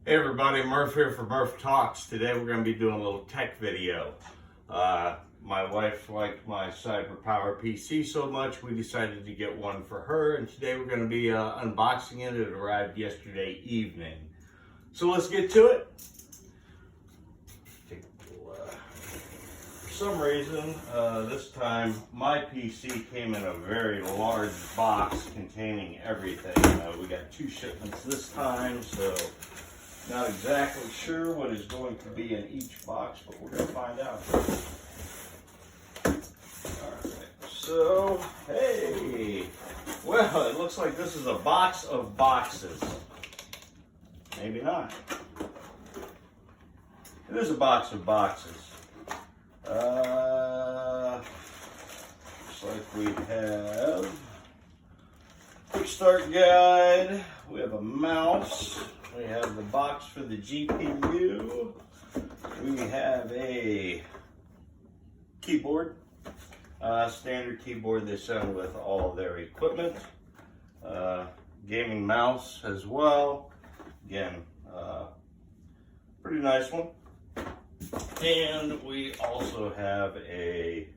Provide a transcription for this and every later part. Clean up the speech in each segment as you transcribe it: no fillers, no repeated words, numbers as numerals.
Hey everybody, Murph here for MurphTalks. Today we're going to be doing a little tech video. My wife liked my Cyberpower PC so much we decided to get one for her, and today we're going to be unboxing it. It arrived yesterday evening. So let's get to it. For some reason, this time my PC came in a very large box containing everything. We got 2 shipments this time, so not exactly sure what is going to be in each box, but we're going to find out. Alright, so, hey! Well, it looks like this is a box of boxes. Maybe not. It is a box of boxes. Looks like we have quick start guide. We have a mouse. We have the box for the GPU. We have a keyboard, standard keyboard they send with all of their equipment. Gaming mouse as well. Again, pretty nice one. And we also have a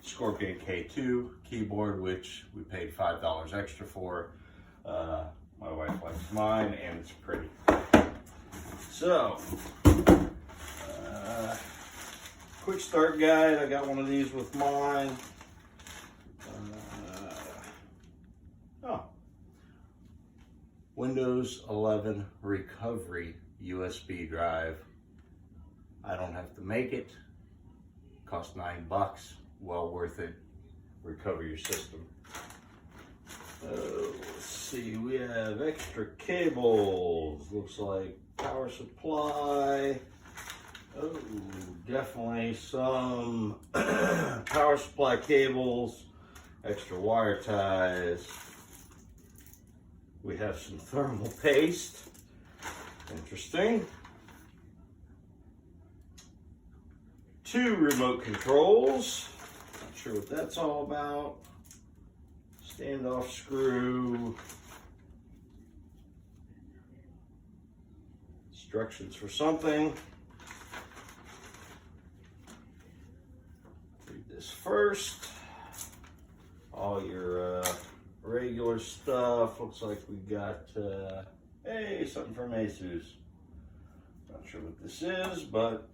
Scorpion K2 keyboard, which we paid $5 extra for. My wife likes mine, and it's pretty. So, quick start guide. I got one of these with mine. Windows 11 recovery USB drive. I don't have to make it. Cost $9. Well worth it. Recover your system. Let's see, we have extra cables. Looks like power supply. Oh, definitely some power supply cables, extra wire ties. We have some thermal paste. Interesting. 2 remote controls. Not sure what that's all about. Standoff screw. Instructions for something. Read this first. All your regular stuff. Looks like we got, hey, something from Asus. Not sure what this is, but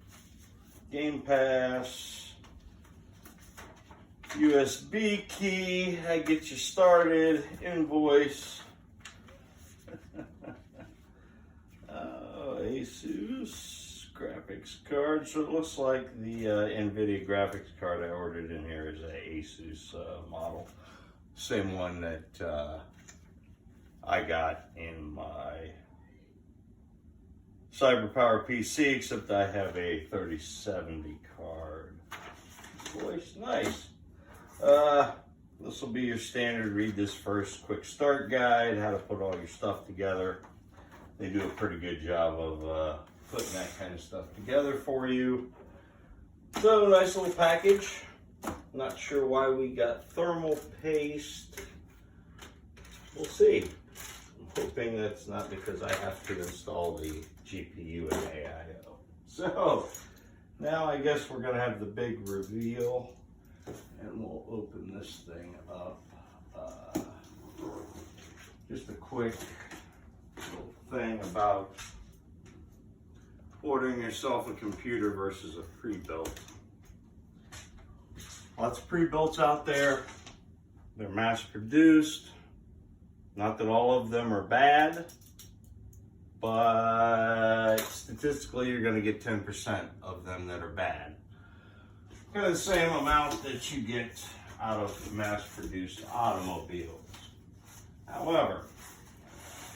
Game Pass. USB key, that gets you started. Invoice. Asus graphics card. So it looks like the NVIDIA graphics card I ordered in here is a Asus model. Same one that I got in my Cyberpower PC, except I have a 3070 card. Voice, nice. This will be your standard read this first quick start guide, how to put all your stuff together. They do a pretty good job of putting that kind of stuff together for you. So, nice little package. Not sure why we got thermal paste. We'll see. I'm hoping that's not because I have to install the GPU and AIO. So, now I guess we're going to have the big reveal. And we'll open this thing up. Just a quick little thing about ordering yourself a computer versus a pre-built. Lots of pre-builts out there. They're mass produced. Not that all of them are bad, but statistically you're going to get 10% of them that are bad. Kind of the same amount that you get out of mass-produced automobiles. However,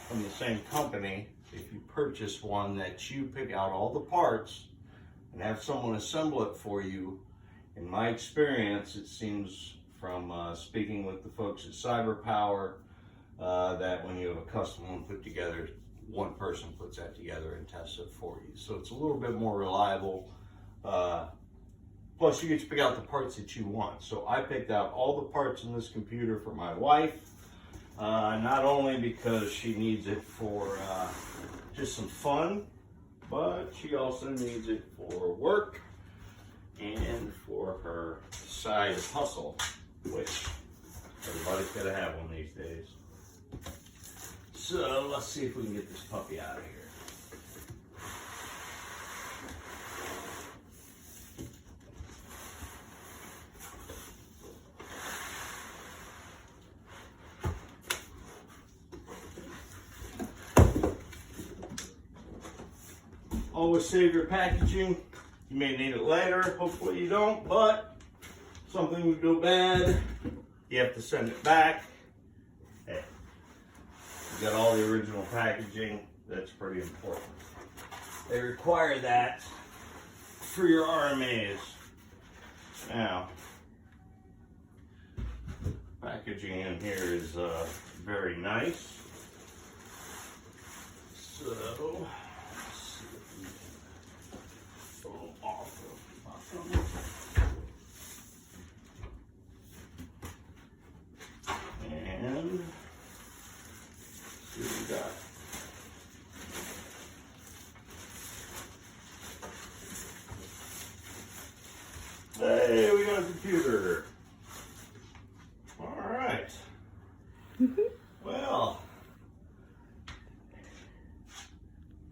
from the same company, if you purchase one that you pick out all the parts and have someone assemble it for you, in my experience, it seems from speaking with the folks at Cyberpower that when you have a custom one put together, one person puts that together and tests it for you. So it's a little bit more reliable. Plus, you get to pick out the parts that you want. So I picked out all the parts in this computer for my wife, not only because she needs it for just some fun, but she also needs it for work and for her side hustle, which everybody's got to have one these days. So let's see if we can get this puppy out of here. Always save your packaging. You may need it later. Hopefully you don't, but something would go bad. You have to send it back. Hey, you got all the original packaging. That's pretty important. They require that for your RMAs. Now, packaging in here is very nice. So, let's see if we can pull off the bottom. And see what we got. Hey, we got a computer. All right. Well,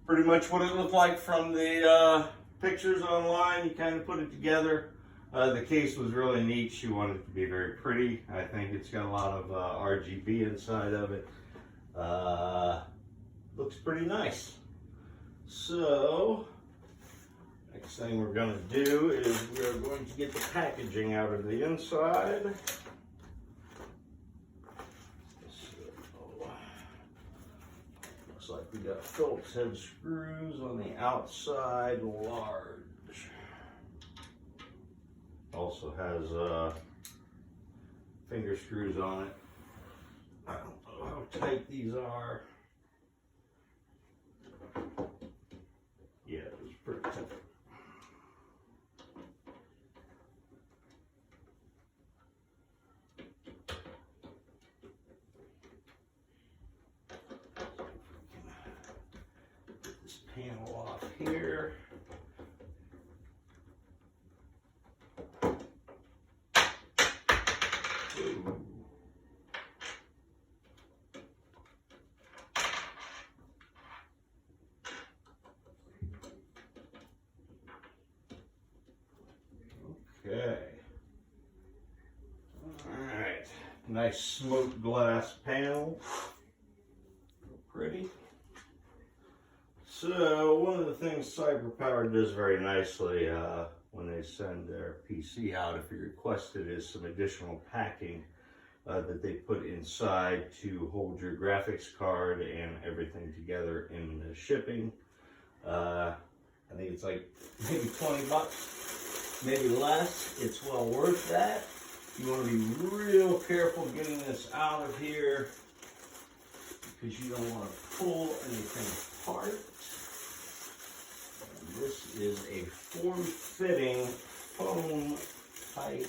pretty much what it looked like from the pictures online. You kind of put it together. The case was really neat. She wanted it to be very pretty. I think it's got a lot of RGB inside of it. Looks pretty nice. So, next thing we're going to do is we're going to get the packaging out of the inside. So, looks like we got Phillips head screws on the outside, large. Also has finger screws on it. I don't know how tight these are. Yeah, it was pretty tight. Get this panel off here. Okay. All right. Nice smoked glass panel. Pretty. So one of the things Cyberpower does very nicely when they send their PC out, if you request it, is some additional packing that they put inside to hold your graphics card and everything together in the shipping. I think it's like maybe 20 bucks, maybe less. It's well worth that. You want to be real careful getting this out of here because you don't want to pull anything apart. And this is a form-fitting foam type.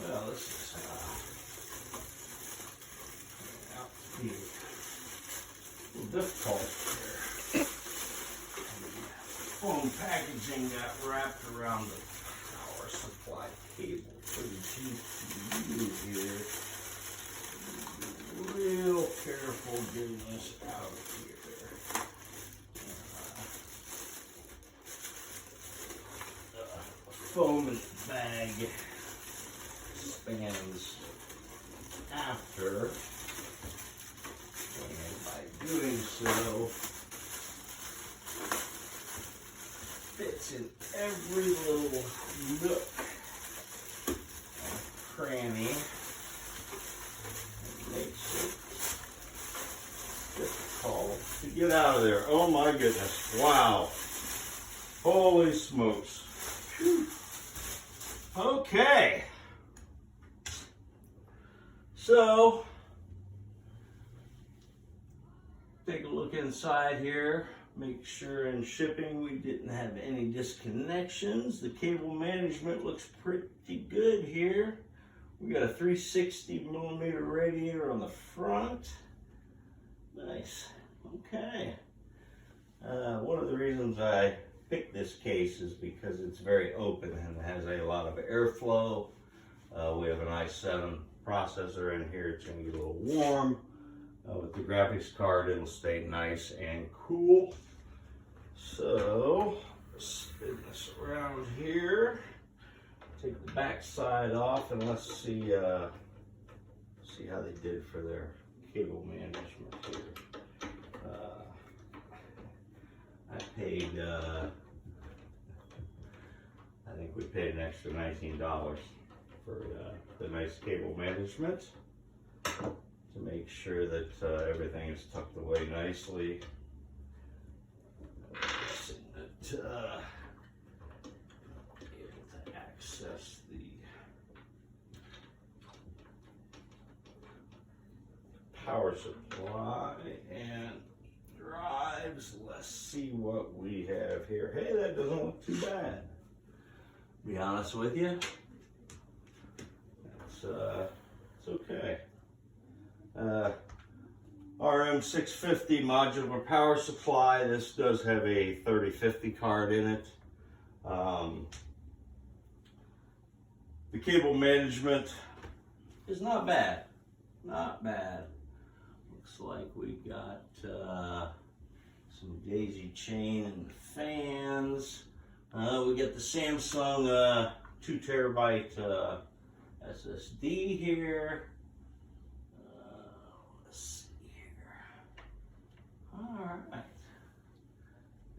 Well, this is a little difficult here. Foam packaging got wrapped around the power supply cable for the GPU here. Real careful getting this out of here. Foam bag spans after, and by doing so, fits in every little nook and cranny and makes it difficult to get out of there. Oh my goodness, wow. Holy smokes. Whew. Okay. So, take a look inside here. Make sure in shipping we didn't have any disconnections. The cable management looks pretty good here. We got a 360 millimeter radiator on the front. Nice. Okay. One of the reasons I picked this case is because it's very open and has a lot of airflow. We have an i7 processor in here. It's going to get a little warm. With the graphics card, it'll stay nice and cool. So, spin this around here. Take the back side off and let's see how they did for their cable management here. I think we paid an extra $19 for the nice cable management to make sure that everything is tucked away nicely. Be able to access the power supply and drives. Let's see what we have here. Hey, that doesn't look too bad. Be honest with you, it's okay. RM650 modular power supply. This does have a 3050 card in it. The cable management is not bad. Not bad. Looks like we got some daisy chain and fans. We get the Samsung 2 terabyte SSD here. Let's see here. Alright.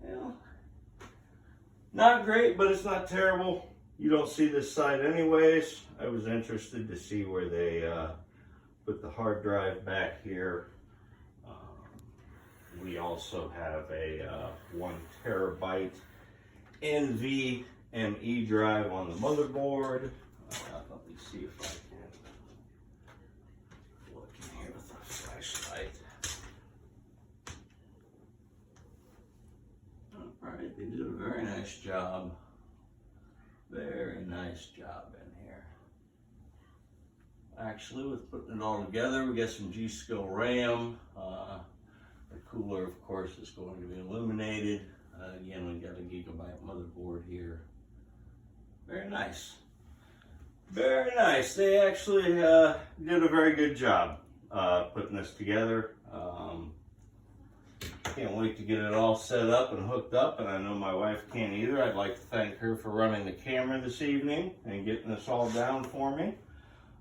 Well, not great, but it's not terrible. You don't see this side anyways. I was interested to see where they put the hard drive back here. We also have a 1 terabyte NVMe drive on the motherboard. Let me see if I can look in here with a flashlight. Alright, they did a very nice job. Very nice job in here. Actually, with putting it all together, we got some G-Skill RAM. The cooler, of course, is going to be illuminated. Again, we got a gigabyte motherboard here. Very nice. Very nice. They actually did a very good job putting this together. Can't wait to get it all set up and hooked up, and I know my wife can't either. I'd like to thank her for running the camera this evening and getting this all down for me.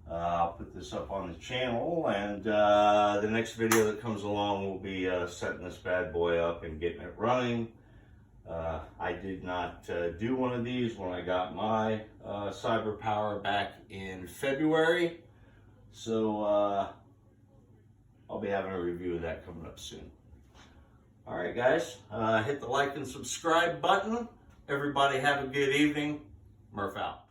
I'll put this up on the channel, and the next video that comes along will be setting this bad boy up and getting it running. I did not do one of these when I got my Cyberpower back in February, so I'll be having a review of that coming up soon. Alright guys, hit the like and subscribe button. Everybody have a good evening. Murph out.